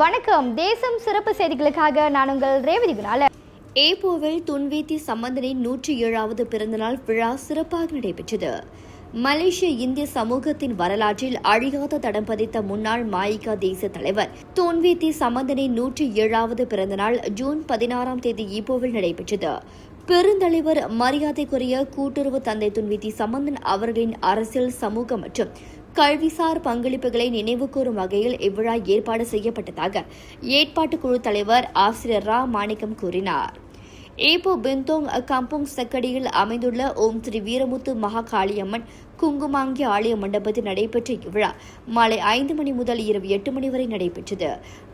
வணக்கம். தேசம் சிறப்பு செய்திகளுக்காக நான் உங்கள் ரேவதி குணால. ஏப்போவில் துன்வேத்தி சம்பந்தனின் 107வது பிறந்தநாள் விழா சிறப்பாக நடைபெற்றது. மலேசிய இந்திய சமூகத்தின் வரலாற்றில் அழியாத தடம் பதித்த முன்னாள் மாயிகா தேசிய தலைவர் துன்வேத்தி சம்பந்தனின் 107வது பிறந்தநாள் ஜூன் 16ஆம் தேதி ஈப்போவில் நடைபெற்றது. பெருந்தலைவர் மரியாதைக்குரிய கூட்டுறவு தந்தை துன்வேத்தி சம்பந்தன் அவர்களின் அரசியல், சமூக மற்றும் கல்விசார் பங்களிப்புகளை நினைவுகூரும் வகையில் இவ்விழா ஏற்பாடு செய்யப்பட்டதாக ஏற்பாட்டுக் குழு தலைவர் ஆசிரியர் ரா மாணிக்கம் கூறினார். ஏப்போ பிந்தோங் கம்போங் சக்கடியில் அமைந்துள்ள ஓம் ஸ்ரீ வீரமுத்து மகா காளியம்மன் குங்குமாங்கி ஆலய மண்டபத்தில் நடைபெற்ற இவ்விழா மாலை 5 மணி முதல் இரவு 8 மணி வரை நடைபெற்றது.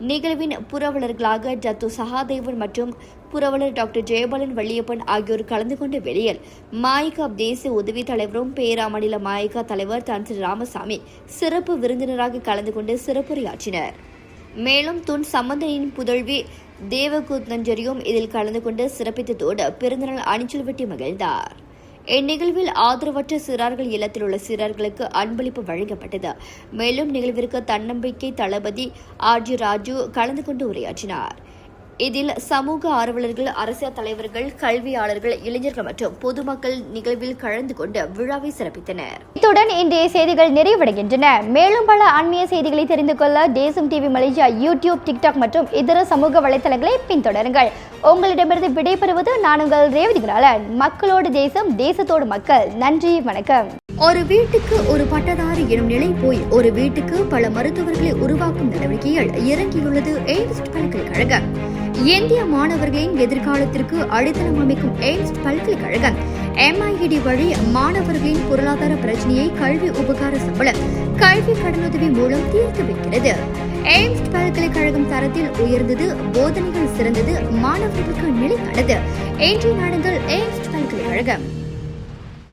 நிகழ்வின் புரவலர்களாக ஜத்து சகாதேவன் மற்றும் புரவலர் டாக்டர் ஜெயபாலன் வள்ளியப்பன் ஆகியோர் கலந்து கொண்ட வேளையில் மாயிகா தேசிய உதவி தலைவரும் பேரா மாநில மாயிகா தலைவர் தான் ஸ்ரீ ராமசாமி சிறப்பு விருந்தினராக கலந்து கொண்டு சிறப்புரையாற்றினர். மேலும் துன் சம்பந்தனின் புதல்வி தேவகுத்னஞ்சரியும் இதில் கலந்து கொண்டு சிறப்பித்ததோடு பிறந்தநாள் அணிச்சல் வெட்டி மகிழ்ந்தார். இந்நிகழ்வில் ஆதரவற்ற சிறார்கள் இல்லத்தில் உள்ள சிறார்களுக்கு அன்பளிப்பு வழங்கப்பட்டது. மேலும் நிகழ்விற்கு தன்னம்பிக்கை தளபதி ஆர்ஜி ராஜு கலந்து கொண்டு உரையாற்றினார். இதில் சமூக ஆர்வலர்கள், அரசியல் தலைவர்கள், கல்வியாளர்கள், இளைஞர்கள் மற்றும் பொதுமக்கள் நிகழ்வில் கலந்து கொண்டு விழாவை சிறப்பித்தனர். இத்துடன் இன்றைய செய்திகள் நிறைவடைகின்றன. மேலும் பல ஆன்மீக செய்திகளை தெரிந்து கொள்ள தேசம் டிவி மலேசியா யூடியூப், டிக்டாக் மற்றும் இதர சமூக வலைதளங்களை பின்தொடருங்கள். உங்களிடமிருந்து விடைபெறுவது நான் உங்கள் ரேவதி குணாலன். மக்களோடு தேசம், தேசத்தோடு மக்கள். நன்றி, வணக்கம். ஒரு வீட்டுக்கு ஒரு பட்டதாரி எனும் நிலை போய் ஒரு வீட்டுக்கு பல மருத்துவர்களை உருவாக்கும் நடவடிக்கையில் இறங்கியுள்ளது எய்ம்ஸ் பல்கலைக்கழகம். இந்திய மாணவர்களின் எதிர்காலத்திற்கு அடித்தளம் அமைக்கும் எய்ம்ஸ் பல்கலைக்கழகம் MIED வழி மாணவர்களின் பொருளாதார பிரச்சனையை கல்வி உபகார சம்பளம், கல்வி கடனுதவி மூலம் தீர்த்து வைக்கிறது. எய்ம்ஸ் பல்கலைக்கழகம் தரத்தில் உயர்ந்தது, போதனைகள் சிறந்தது, மாணவர்களுக்கு நிலையானது. இன்றைய நாடுகள் எய்ம்ஸ் பல்கலைக்கழகம்.